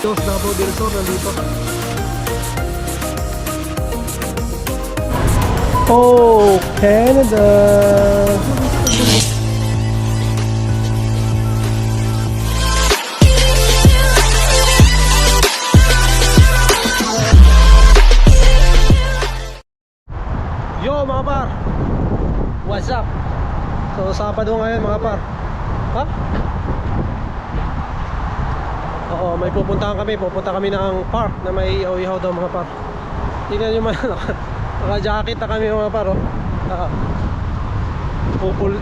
Dos Davao del Sur nandito. Oh, Canada! Yo mga par! What's up? So Sabado ngayon mga par. Ha? Oo, may pupunta kami ng park na may ihaw daw mga par. Tingnan nyo man, naka-jacket na kami mga par, oh.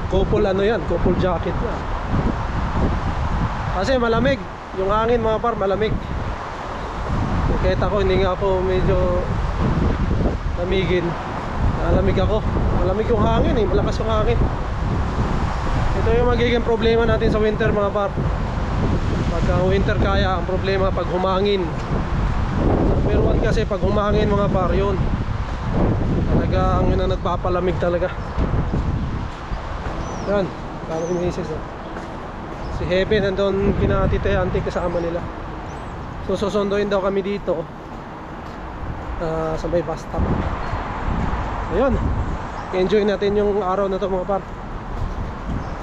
Couple ano yan, couple jacket na. Kasi malamig, yung hangin mga par, malamig. Kahit ako, hindi nga ako medyo lamigin. Malamig ako, malamig yung hangin eh, malakas yung hangin. Ito yung magiging problema natin sa winter mga par. Pagka winter kaya, ang problema pag humangin. Pero kasi pag humangin mga par, yun talaga ang yun ang nagpapalamig talaga. Yan, kami ni Mrs. Si Hebe nandun pinatitay-antik kasama nila. So susunduin daw kami dito sa may bus stop. Ayun, enjoy natin yung araw na to mga par.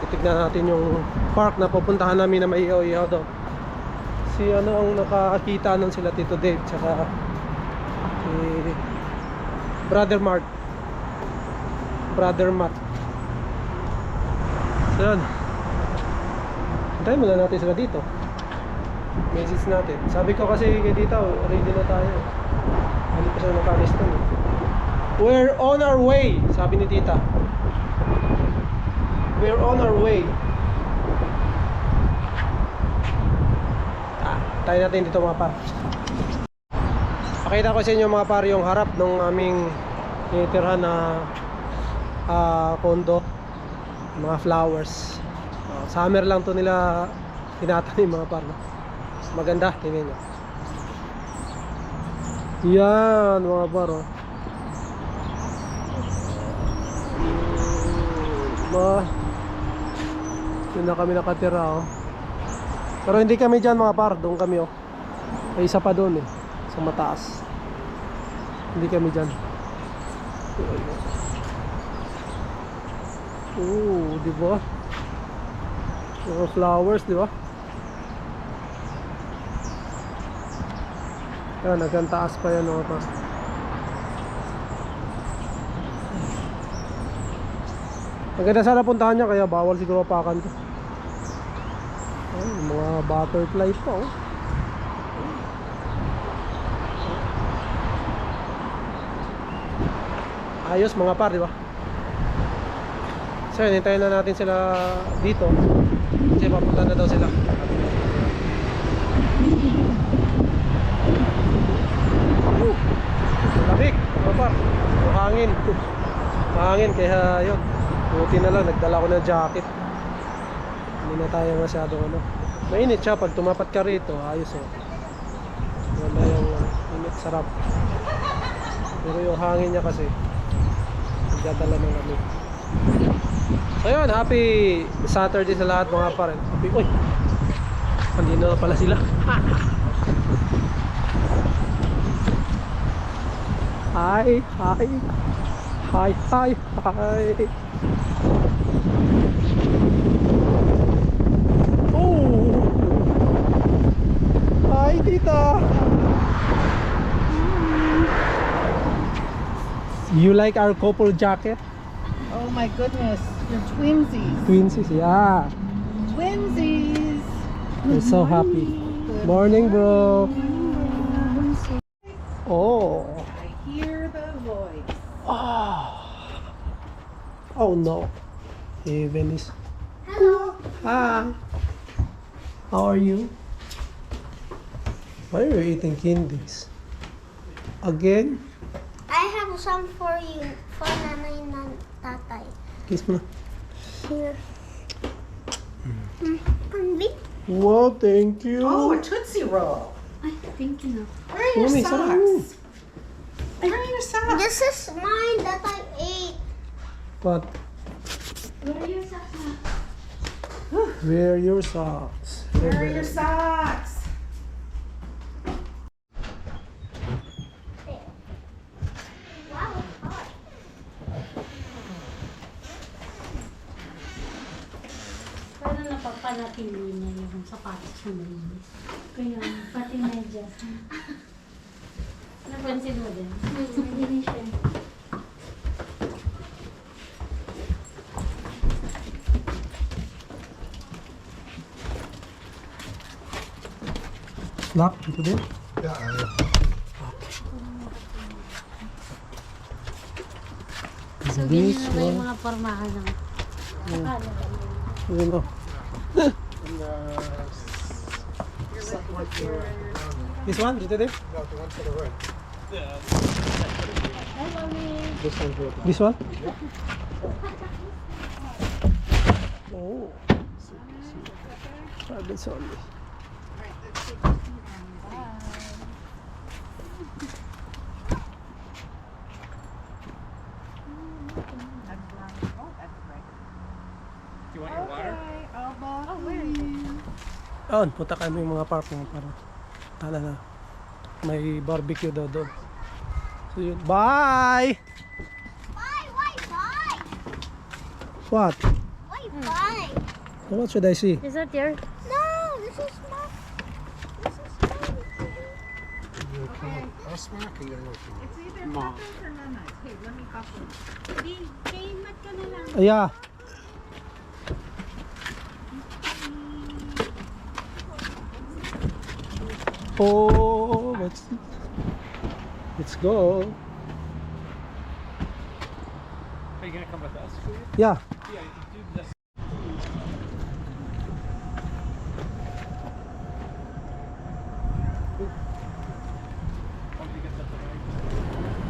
Titignan natin yung park na pupuntahan namin na may ihaw-ihaw daw. Si ano ang nakakita nun sila Tito Dave tsaka si Brother Matt. So yun, hintayin muna natin sila dito. Message natin. Sabi ko kasi kay dito, ready na tayo. Hindi pa siya nakalis nun eh. We're on our way, sabi ni tita. We're on our way. Tayo natin dito mga par. Pakita ko sa inyo mga par yung harap ng aming tinitirhan na kondo. Mga flowers. Summer lang to nila tinatanim mga par. Maganda, tingnan nyo. Yan mga par, oh. Yun na kami nakatira, oh. Pero hindi kami dyan mga par, doon kami, oh. May isa pa doon eh, sa mataas. Hindi kami dyan. Oo, diba? Mga flowers, diba? Yan, hanggang taas pa yan, mga par. Maganda sana puntahan niya, kaya bawal siguro pakan to. Ay, mga butterfly pa, oh. Ayos mga par, di ba? So yun, hintayin na natin sila dito kasi papunta na daw sila. Lamig mga par, hangin. Mahangin kaya yun, buti na lang nagdala ko ng jacket. Hindi na tayo masyadong ano. Mainit siya pag tumapat ka rito, ayos, oh. Wala yung init, sarap. Pero yung hangin niya kasi nagdadala ng lamig. So yun, happy Saturday sa lahat mga par. Happy, uy, andito na pala sila. Hi, hi. Hi, hi, hi. Oh, hi tita. You like our couple jacket? Oh my goodness, you're twinsies. Twinsies, yeah. Twinsies. We're so happy. Morning, bro. Oh. I hear the voice. Oh no. Even is. Hello. Hi. How are you? Why are you eating candies? Again? I have some for you, for nanay and tatay. Kiss mo. Here. Pambi? Wow, thank you. Oh, a Tootsie Roll. Ay, thank you. Where are your Mami, sarap. socks? Where are your socks? This is mine that I ate. What? Where are your socks? Wear your socks. Where are your socks? Pero napapanatili niya yung sapatos na malinis. Kaya, pati medyas. Napansin mo din? Malinis siya. Lock ito din. So, This ganyan na ba yung one. mga pormahan ng sakala? Yun o. This one? Dito din? This one? Oh. Rabbits only. Do you want your water? Ayan, punta kami mga parking para na may barbecue daw doon. So yun. Bye! Bye, bye. What? Bye. What should I see? Is that your? No, this is my. This is mine. It's either Papa's or Nana's. Hey, let me copy. Kay mat ka na lang. Yeah. Oh, let's go. Are you gonna come with us? Yeah. Yeah, you do this.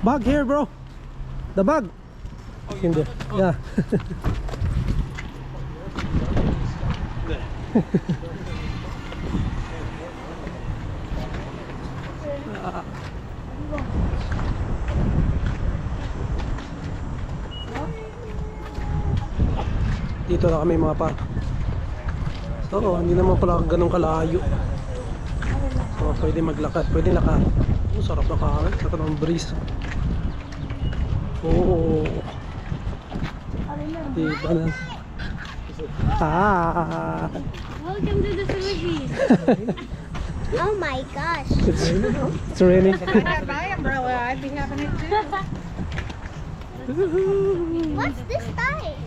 Bag here, bro. The bag. Hindi. Yeah. Dito na kami mga pa. Oo, hindi naman pala ganun kalayo. So, pwede maglakad, pwede lakad. Oh, sarap na kain, sarap ng breeze. Oo. Diba na? Ah. Welcome to the Philippines. Oh my gosh. It's raining. If I had my umbrella, I'd be having it too. What's this type?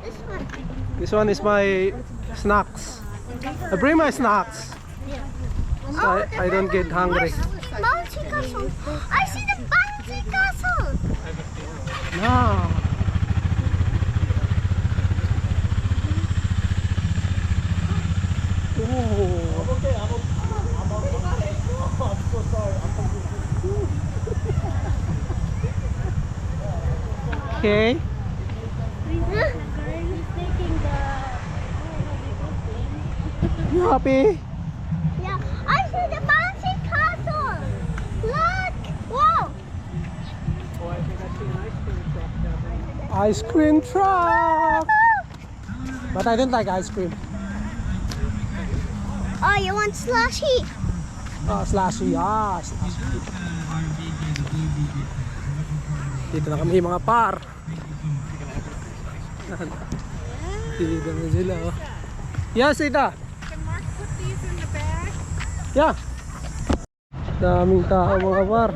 This one. This one is my snacks. I bring my snacks. So I don't get hungry. Bouncy castle. I see the bouncy castle. No. Oh. Okay. You happy? Yeah, I see the bouncy castle. Look. Whoa. Ice cream truck. But I don't like ice cream. Oh, you want slushy? Slushy. Slushy. Dito na kami mga par. Dito na sila. Oh. Yeah, Sita. Can Mark put these in the bag? Yeah. Daming tao mga par.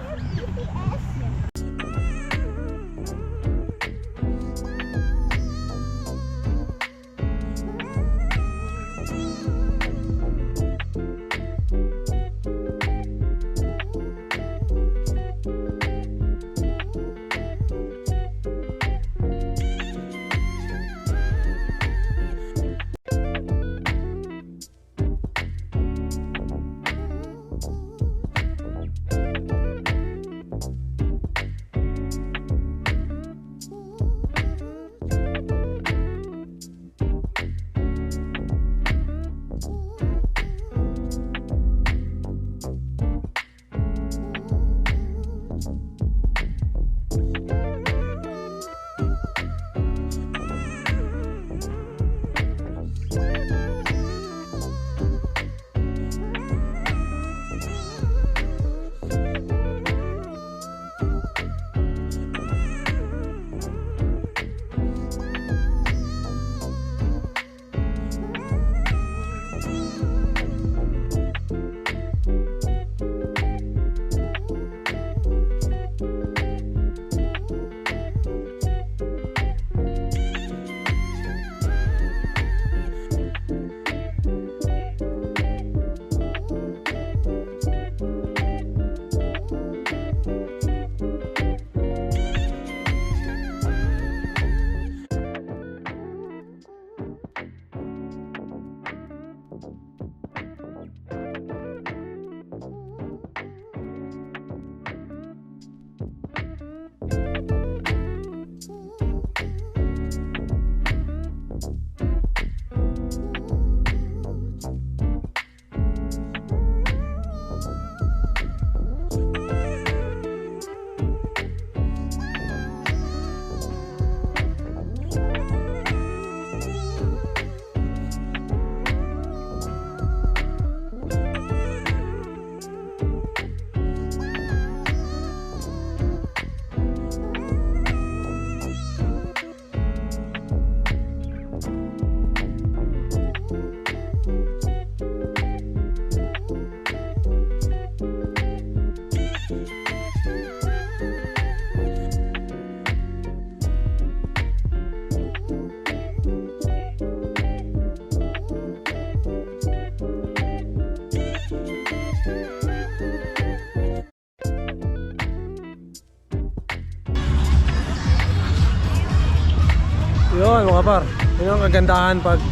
mga par. Yun ang kagandahan pag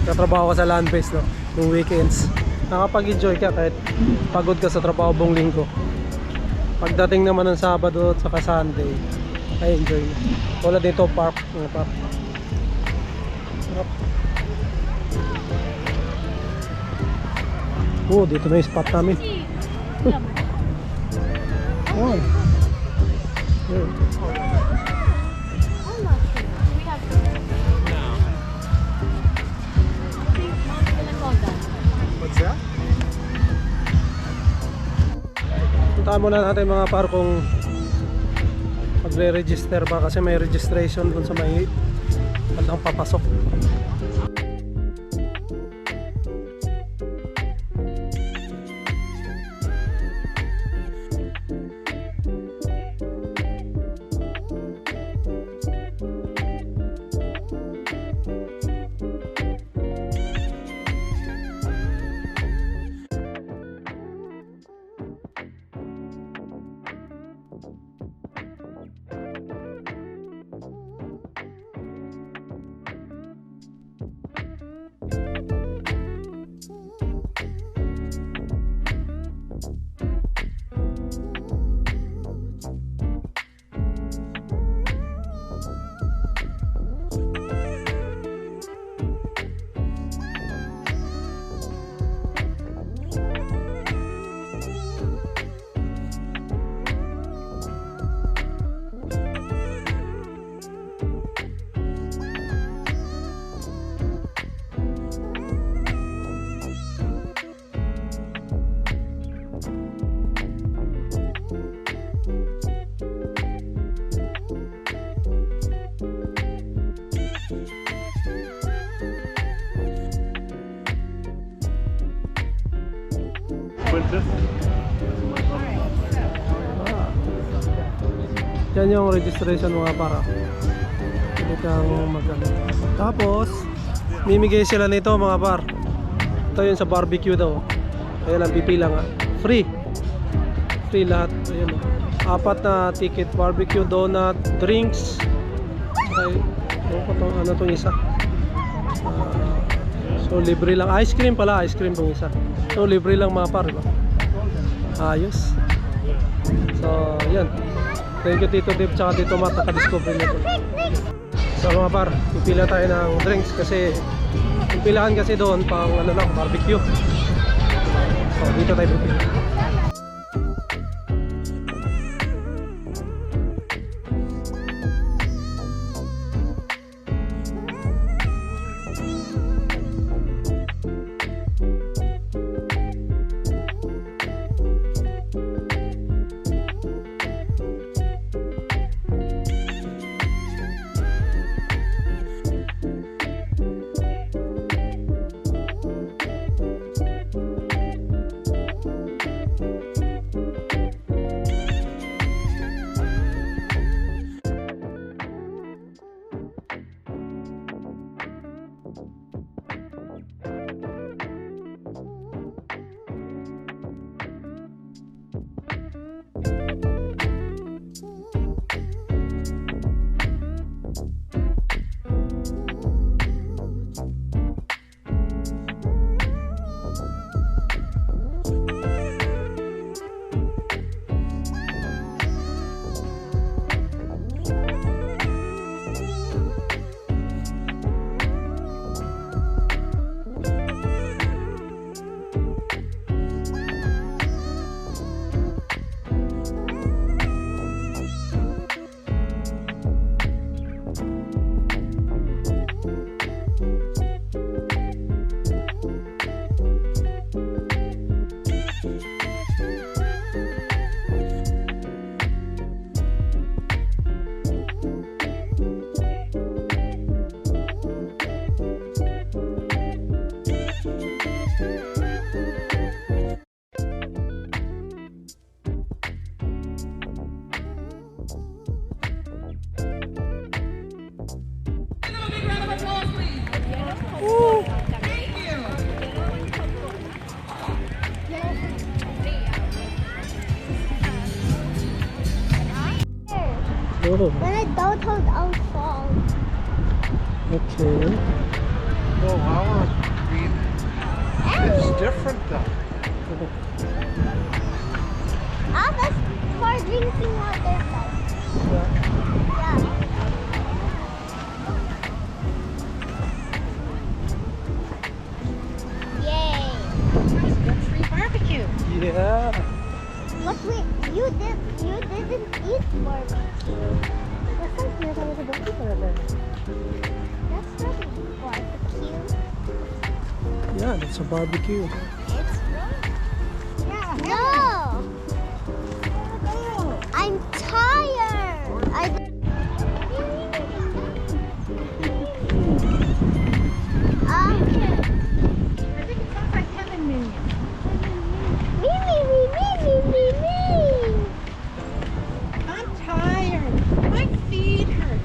katrabaho ka sa land base, no? Yung weekends. Nakapag-enjoy ka kahit pagod ka sa trabaho buong linggo. Pagdating naman ng Sabado at saka Sunday, ay enjoy mo. Wala dito park, mga par. Sarap. Dito na yung spot namin. Oh. Yun. What's that? Puntaan muna natin mga par kung magre-register ba kasi may registration dun sa may bandang papasok. Yan yung registration mga para. Hindi kang magano. Tapos, mimigay sila nito mga par. Ito yun sa barbecue daw. Ayan lang, pipila nga. Free. Free lahat. Ayan. 4 na ticket. Barbecue, donut, drinks. Okay. Ano itong isa? So, libre lang. Ice cream pala. Ice cream itong isa. So, libre lang mga par. Diba? Ayos. So, yan. Thank you Tito Dave tsaka Tito Matt, naka-discover nito. So mga par, pipila tayo ng drinks kasi pipilahan kasi doon pang ano lang, barbecue. So dito tayo pipila. When I don't hold out fall. Okay. No, our green is different though. Ah, that's for drinking water. Yeah. Yay. That's free barbecue. Yeah. But wait, you didn't eat barbecue. That's not barbecue. Yeah, that's a barbecue. It's Yeah. no. I'm tired. I think it sounds like heaven minion. Me. I'm tired. My feet hurt.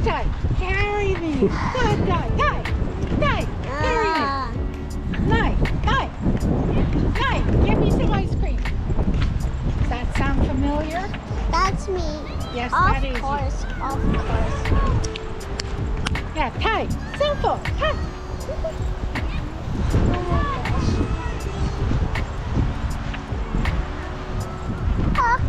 Tai, carry me. Tai, carry me. Night, give me some ice cream. Does that sound familiar? That's me. Yes, that is Of you. course. Yeah, Tai, simple. Huh. Ah.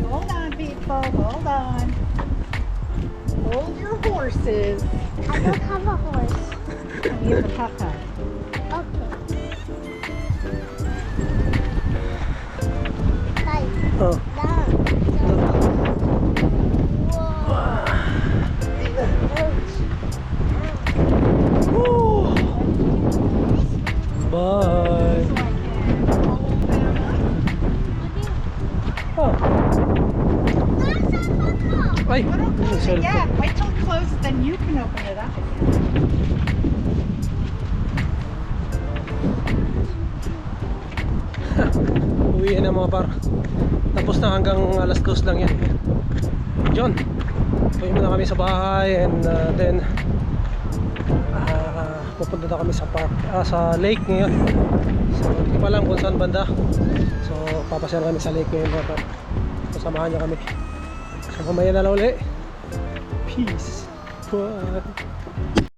Hold on, people. Hold on. Hold your horses. I don't have a horse. You have a papa. Okay. Guys, Oh. down. Woo. Bye. So I can hold them Oh. Ay, up. Don't yung close it cellphone. yet. Wait till it closes, then you can open it up again. Uwiin na mga par. Tapos na hanggang alas 2 lang yan. John, uwi muna kami sa bahay and then pupunta na kami sa park, sa lake ngayon. So hindi ko pa alam kung saan banda. So papasyal kami sa lake ngayon mga par. So samahan niyo kami. So mamaya na lang uli. Peace. Bye.